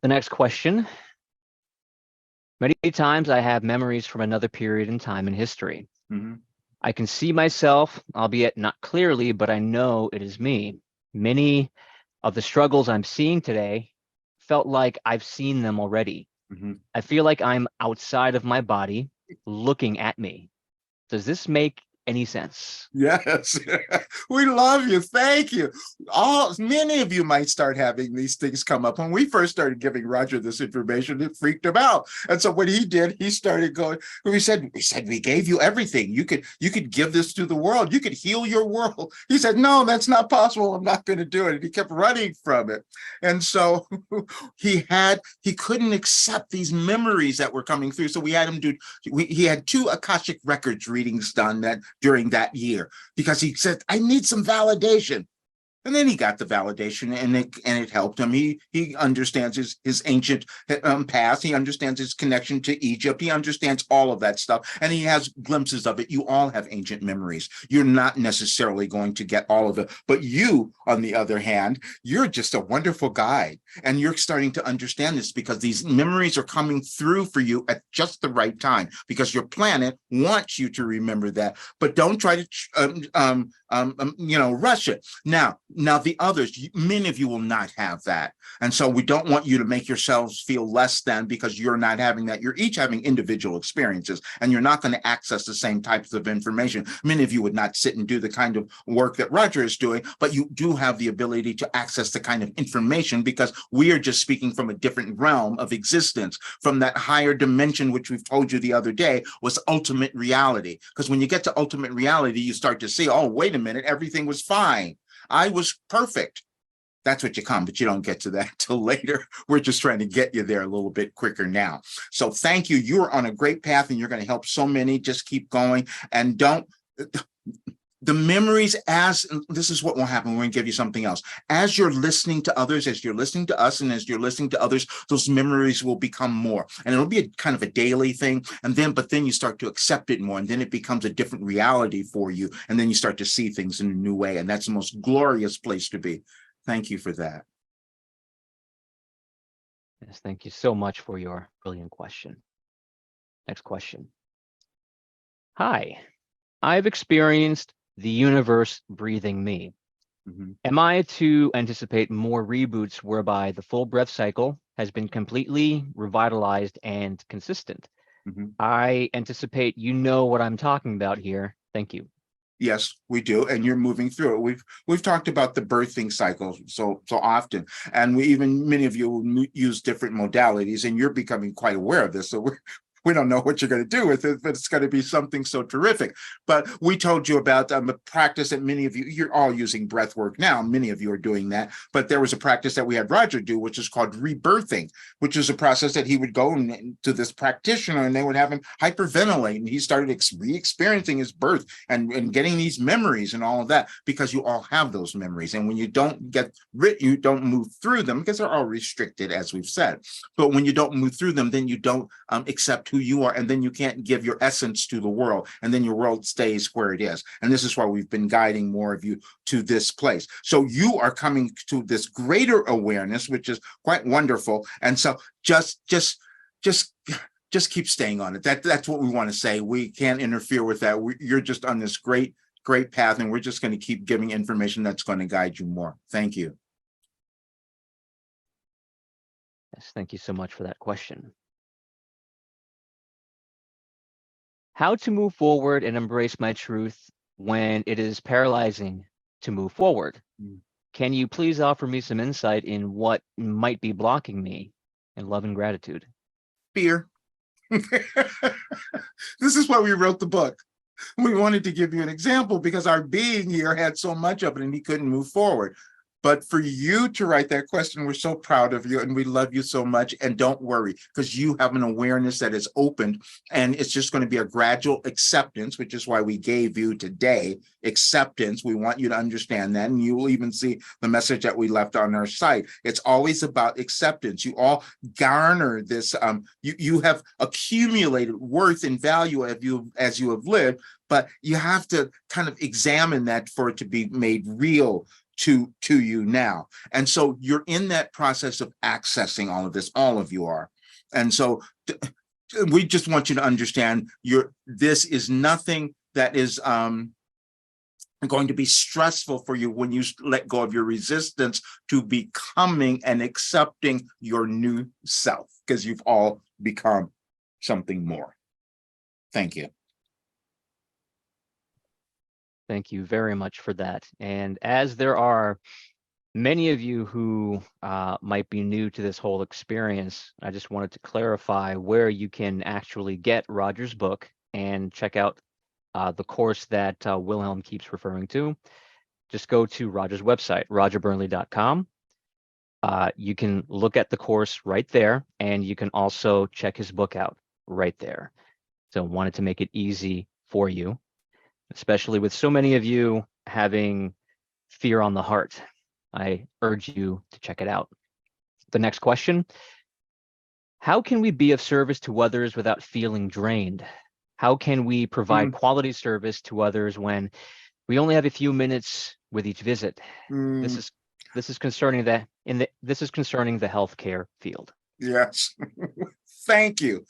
The next question. Many times I have memories from another period in time in history. Mm-hmm. I can see myself, albeit not clearly, but I know it is me. Many of the struggles I'm seeing today felt like I've seen them already. Mm-hmm. I feel like I'm outside of my body looking at me. Does this make any sense? Yes, we love you. Thank you. Many of you might start having these things come up. When we first started giving Roger this information, it freaked him out. And so what he did, he started going. We said we gave you everything. You could give this to the world. You could heal your world. He said, no, that's not possible. I'm not going to do it. And he kept running from it. And so he couldn't accept these memories that were coming through. So we had him do. He had 2 Akashic Records readings done during that year, because he said, I need some validation. And then he got the validation, and it helped him. He understands his ancient past. He understands his connection to Egypt. He understands all of that stuff, and he has glimpses of it. You all have ancient memories. You're not necessarily going to get all of it, but you, on the other hand, you're just a wonderful guide, and you're starting to understand this, because these memories are coming through for you at just the right time, because your planet wants you to remember that. But don't try to rush it. Now the others, many of you will not have that. And so we don't want you to make yourselves feel less than because you're not having that. You're each having individual experiences, and you're not going to access the same types of information. Many of you would not sit and do the kind of work that Roger is doing, but you do have the ability to access the kind of information, because we are just speaking from a different realm of existence, from that higher dimension, which we've told you the other day was ultimate reality. Because when you get to ultimate reality, you start to see, oh, wait a minute, everything was fine. I was perfect. That's what you come, but you don't get to that till later. We're just trying to get you there a little bit quicker now. So thank you. You're on a great path, and you're going to help so many. Just keep going, and don't. The memories, as this is what will happen. We're going to give you something else. As you're listening to others, as you're listening to us, and as you're listening to others, those memories will become more, and it'll be a kind of a daily thing. But then you start to accept it more, and then it becomes a different reality for you. And then you start to see things in a new way. And that's the most glorious place to be. Thank you for that. Yes, thank you so much for your brilliant question. Next question. Hi, I've experienced the universe breathing me. Mhm. Am I to anticipate more reboots whereby the full breath cycle has been completely revitalized and consistent? Mhm. I anticipate you know what I'm talking about here. Thank you. Yes, we do, and you're moving through it. We've talked about the birthing cycle so often, and we even many of you use different modalities, and you're becoming quite aware of this. So we don't know what you're going to do with it, but it's going to be something so terrific. But we told you about a practice that many of you're all using breath work now. Many of you are doing that, but there was a practice that we had Roger do, which is called rebirthing, which is a process that he would go to this practitioner, and they would have him hyperventilate, and he started re-experiencing his birth and getting these memories and all of that, because you all have those memories, and when you don't get rid, you don't move through them because they're all restricted, as we've said. But when you don't move through them, then you don't accept who you are, and then you can't give your essence to the world, and then your world stays where it is. And this is why we've been guiding more of you to this place. So you are coming to this greater awareness, which is quite wonderful. And so just keep staying on it. That's what we want to say. We can't interfere with that. You're just on this great path, and we're just going to keep giving information that's going to guide you more. Thank you. Yes, thank you so much for that question. How to move forward and embrace my truth when it is paralyzing to move forward? Can you please offer me some insight in what might be blocking me? In love and gratitude. Fear. This is why we wrote the book. We wanted to give you an example because our being here had so much of it and he couldn't move forward. But for you to write that question, we're so proud of you and we love you so much. And don't worry, because you have an awareness that is opened, and it's just going to be a gradual acceptance, which is why we gave you today acceptance. We want you to understand that. And you will even see the message that we left on our site. It's always about acceptance. You all garner this, you have accumulated worth and value as you have lived, but you have to kind of examine that for it to be made real to you now. And so you're in that process of accessing all of this. All of you are. And so we just want you to understand this is nothing that is going to be stressful for you when you let go of your resistance to becoming and accepting your new self, because you've all become something more. Thank you. Thank you very much for that. And as there are many of you who might be new to this whole experience, I just wanted to clarify where you can actually get Roger's book and check out the course that Wilhelm keeps referring to. Just go to Roger's website, rogerburnley.com. You can look at the course right there, and you can also check his book out right there. So wanted to make it easy for you, especially with so many of you having fear on the heart. I urge you to check it out. The next question: how can we be of service to others without feeling drained? How can we provide quality service to others when we only have a few minutes with each visit? This is concerning the healthcare field. Yes. Thank you.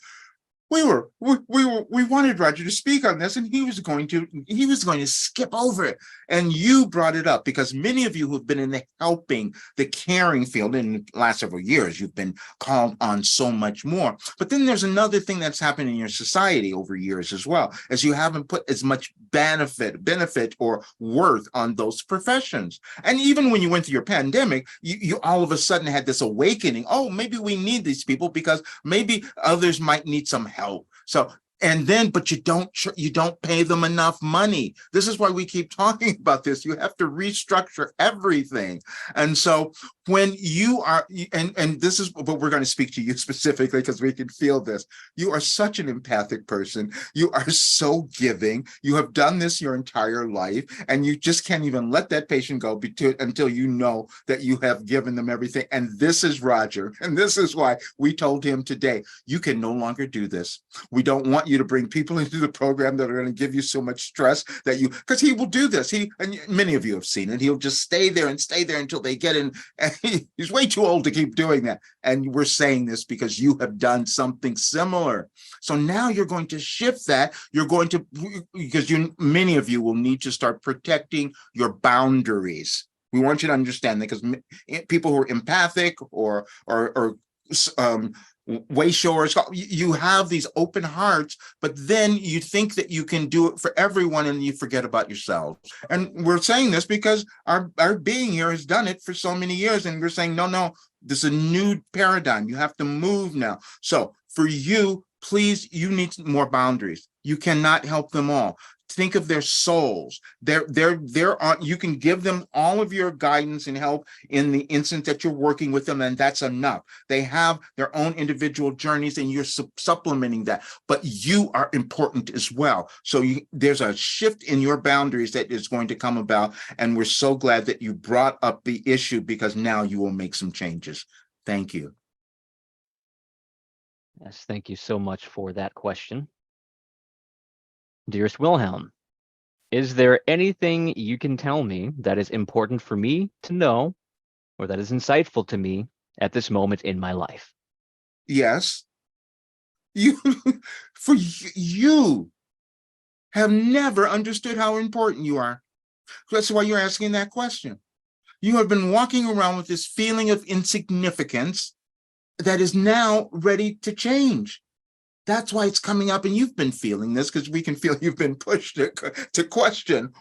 We wanted Roger to speak on this, and he was going to skip over it. And you brought it up because many of you who've been in the helping, the caring field in the last several years, you've been called on so much more. But then there's another thing that's happened in your society over years as well, as you haven't put as much benefit or worth on those professions. And even when you went through your pandemic, you all of a sudden had this awakening. Oh, maybe we need these people because maybe others might need some help. So, and then, but you don't pay them enough money. This is why we keep talking about this. You have to restructure everything. And so when you are, and this is what we're going to speak to you specifically because we can feel this. You are such an empathic person. You are so giving. You have done this your entire life, and you just can't even let that patient go until you know that you have given them everything. And this is Roger. And this is why we told him today, you can no longer do this. We don't want you to bring people into the program that are going to give you so much stress that because he will do this. And many of you have seen it. He'll just stay there until they get in. And he's way too old to keep doing that. And we're saying this because you have done something similar. So now you're going to shift that. You're going to, because many of you will need to start protecting your boundaries. We want you to understand that, because people who are empathic or way showers, you have these open hearts, but then you think that you can do it for everyone and you forget about yourself. And we're saying this because our being here has done it for so many years, and we're saying, no, this is a new paradigm. You have to move now. So for you, please, you need more boundaries. You cannot help them all. Think of their souls. They're on. You can give them all of your guidance and help in the instant that you're working with them, and that's enough. They have their own individual journeys, and you're supplementing that. But you are important as well. So there's a shift in your boundaries that is going to come about, and we're so glad that you brought up the issue, because now you will make some changes. Thank you. Yes, thank you so much for that question. Dearest Wilhelm, is there anything you can tell me that is important for me to know, or that is insightful to me at this moment in my life? Yes. You have never understood how important you are. That's why you're asking that question. You have been walking around with this feeling of insignificance that is now ready to change. That's why it's coming up, and you've been feeling this, because we can feel you've been pushed to question,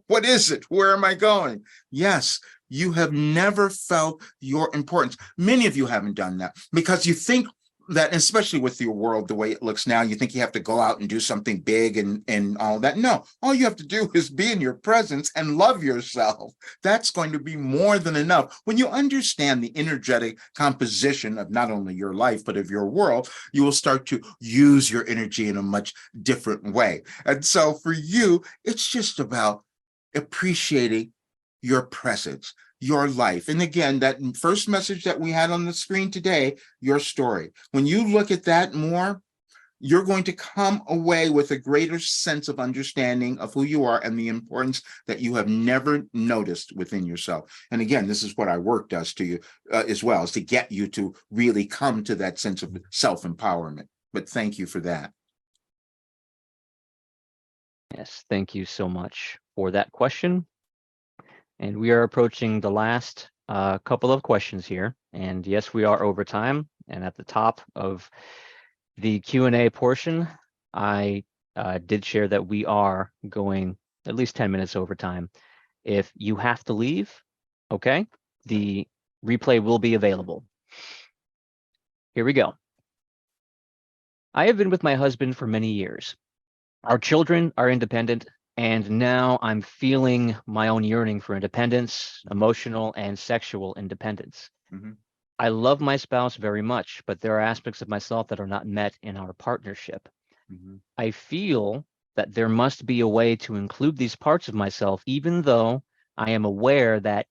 what is it? Where am I going? Yes, you have never felt your importance. Many of you haven't done that because you think that, especially with your world the way it looks now, you think you have to go out and do something big and all that. No, all you have to do is be in your presence and love yourself. That's going to be more than enough. When you understand the energetic composition of not only your life, but of your world, you will start to use your energy in a much different way. And so for you, it's just about appreciating your presence, your life. And again, that first message that we had on the screen today, your story. When you look at that more, you're going to come away with a greater sense of understanding of who you are and the importance that you have never noticed within yourself. And again, this is what our work does to you as well, is to get you to really come to that sense of self-empowerment. But thank you for that. Yes, thank you so much for that question. And we are approaching the last couple of questions here. And yes, we are over time. And at the top of the Q&A portion, I did share that we are going at least 10 minutes over time. If you have to leave, okay, the replay will be available. Here we go. I have been with my husband for many years. Our children are independent, and now I'm feeling my own yearning for independence, emotional and sexual independence. Mm-hmm. I love my spouse very much, but there are aspects of myself that are not met in our partnership. Mm-hmm. I feel that there must be a way to include these parts of myself, even though I am aware that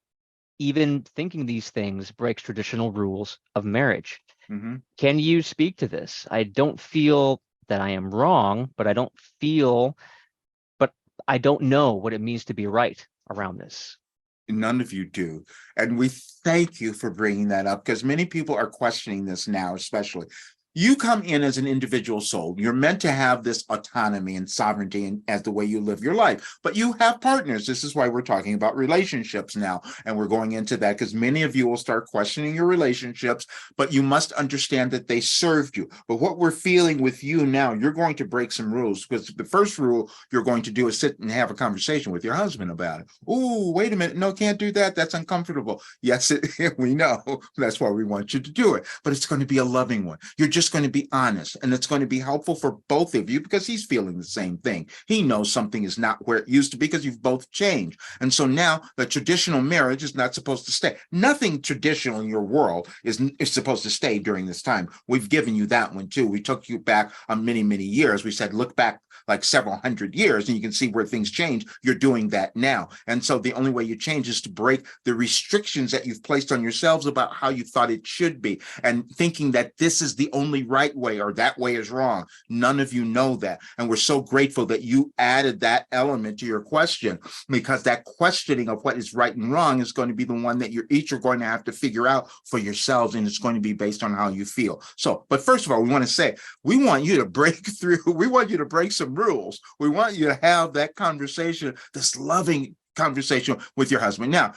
even thinking these things breaks traditional rules of marriage. Mm-hmm. Can you speak to this? I don't feel that I am wrong, but I don't know what it means to be right around this. None of you do. And we thank you for bringing that up, because many people are questioning this now, especially. You come in as an individual soul. You're meant to have this autonomy and sovereignty as the way you live your life. But you have partners. This is why we're talking about relationships now. And we're going into that because many of you will start questioning your relationships, but you must understand that they served you. But what we're feeling with you now, you're going to break some rules, because the first rule you're going to do is sit and have a conversation with your husband about it. Oh, wait a minute. No, can't do that. That's uncomfortable. Yes, we know. That's why we want you to do it. But it's going to be a loving one. You're just going to be honest, and it's going to be helpful for both of you, because he's feeling the same thing. He knows something is not where it used to be, because you've both changed. And so now the traditional marriage is not supposed to stay. Nothing traditional in your world is supposed to stay during this time. We've given you that one too. We took you back on many, many years. We said, look back like several hundred years, and you can see where things change. You're doing that now. And so the only way you change is to break the restrictions that you've placed on yourselves about how you thought it should be, and thinking that this is the only right way or that way is wrong. None of you know that. And we're so grateful that you added that element to your question, because that questioning of what is right and wrong is going to be the one that you're each are going to have to figure out for yourselves. And it's going to be based on how you feel. So, but first of all, we want to say, we want you to break through. We want you to break some rules. We want you to have that conversation, this loving conversation with your husband. Now,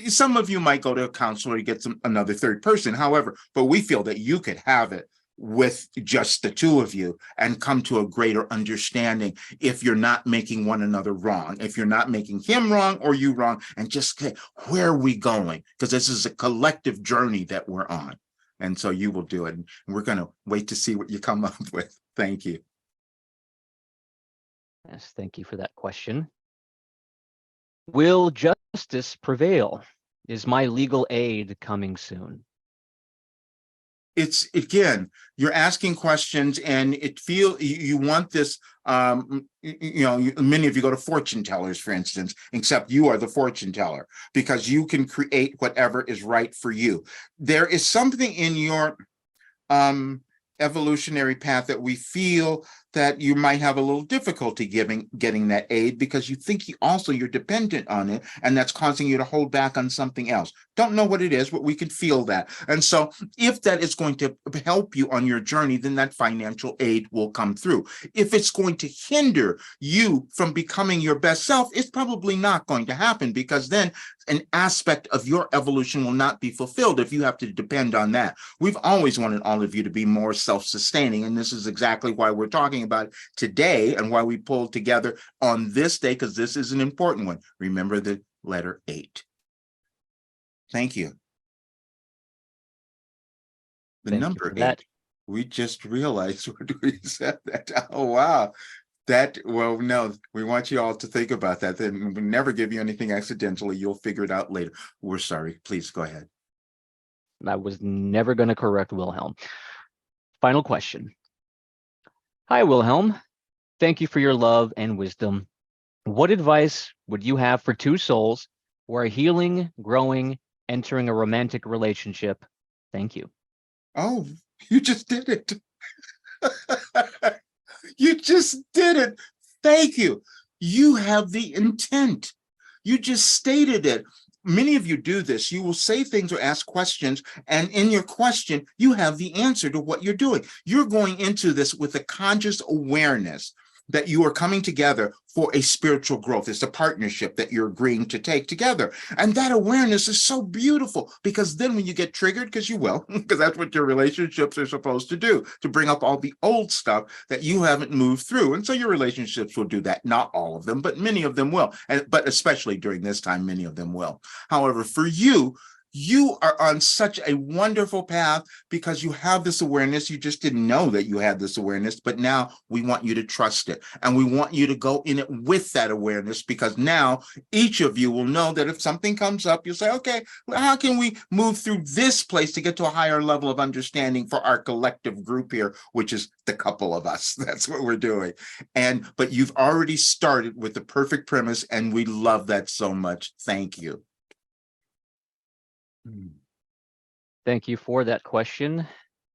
some of you might go to a counselor to get another third person. However, but we feel that you could have it with just the two of you and come to a greater understanding if you're not making one another wrong, if you're not making him wrong or you wrong, and just say, where are we going? Because this is a collective journey that we're on. And so you will do it. And we're going to wait to see what you come up with. Thank you. Yes, thank you for that question. Will justice prevail? Is my legal aid coming soon? It's, again, you're asking questions and you want this, many of you go to fortune tellers, for instance, except you are the fortune teller because you can create whatever is right for you. There is something in your evolutionary path that we feel that you might have a little difficulty getting that aid because you think you're dependent on it, and that's causing you to hold back on something else. Don't know what it is, but we can feel that. And so if that is going to help you on your journey, then that financial aid will come through. If it's going to hinder you from becoming your best self, it's probably not going to happen, because then an aspect of your evolution will not be fulfilled if you have to depend on that. We've always wanted all of you to be more self-sustaining, and this is exactly why we're talking about it today and why we pulled together on this day, because this is an important one. Remember the letter 8. Thank you. The number 8. We just realized when we said that. Oh, wow. No, we want you all to think about that. Then we never give you anything accidentally. You'll figure it out later. We're sorry. Please go ahead. I was never going to correct Wilhelm. Final question. Hi, Wilhelm. Thank you for your love and wisdom. What advice would you have for two souls who are healing, growing, entering a romantic relationship? Thank you. Oh, you just did it. You just did it. Thank you. You have the intent. You just stated it. Many of you do this. You will say things or ask questions, and in your question, you have the answer to what you're doing. You're going into this with a conscious awareness that you are coming together for a spiritual growth. It's a partnership that you're agreeing to take together. And that awareness is so beautiful, because then when you get triggered, because you will, because that's what your relationships are supposed to do, to bring up all the old stuff that you haven't moved through. And so your relationships will do that. Not all of them, but many of them will. But especially during this time, many of them will. However, for you, you are on such a wonderful path because you have this awareness. You just didn't know that you had this awareness, but now we want you to trust it. And we want you to go in it with that awareness, because now each of you will know that if something comes up, you'll say, okay, well, how can we move through this place to get to a higher level of understanding for our collective group here, which is the couple of us. That's what we're doing. But you've already started with the perfect premise, and we love that so much. Thank you. Thank you for that question.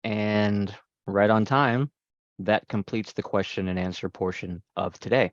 And right on time, that completes the question and answer portion of today.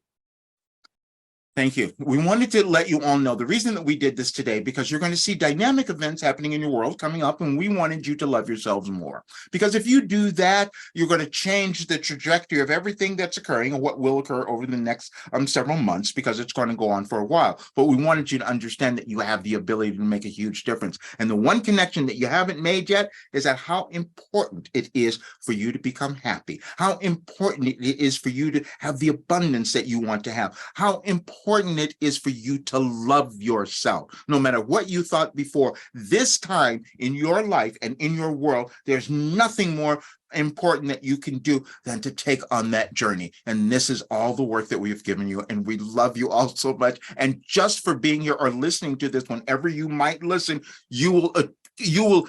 Thank you. We wanted to let you all know the reason that we did this today, because you're going to see dynamic events happening in your world coming up, and we wanted you to love yourselves more. Because if you do that, you're going to change the trajectory of everything that's occurring and what will occur over the next several months, because it's going to go on for a while. But we wanted you to understand that you have the ability to make a huge difference. And the one connection that you haven't made yet is that how important it is for you to become happy, how important it is for you to have the abundance that you want to have, how important it is for you to love yourself. No matter what you thought before, this time in your life and in your world, there's nothing more important that you can do than to take on that journey. And this is all the work that we have given you, and we love you all so much. And just for being here or listening to this, whenever you might listen, you will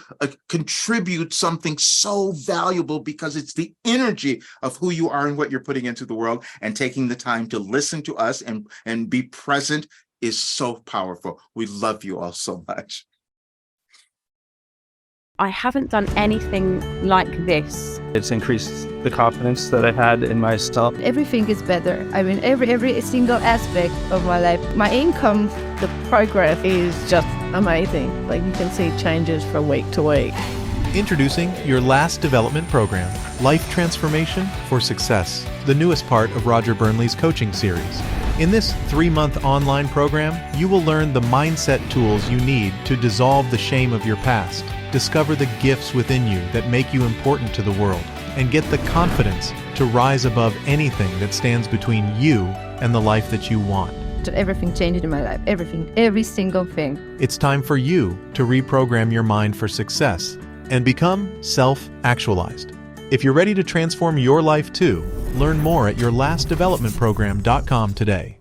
contribute something so valuable, because it's the energy of who you are and what you're putting into the world. And taking the time to listen to us and be present is so powerful. We love you all so much. I haven't done anything like this. It's increased the confidence that I had in myself. Everything is better. I mean, every single aspect of my life. My income, the progress is just amazing. Like, you can see changes from week to week. Introducing your last development program, Life Transformation for Success, the newest part of Roger Burnley's coaching series. In this 3-month online program, you will learn the mindset tools you need to dissolve the shame of your past, discover the gifts within you that make you important to the world, and get the confidence to rise above anything that stands between you and the life that you want. So everything changed in my life. Everything. Every single thing. It's time for you to reprogram your mind for success and become self-actualized. If you're ready to transform your life too, learn more at yourlastdevelopmentprogram.com today.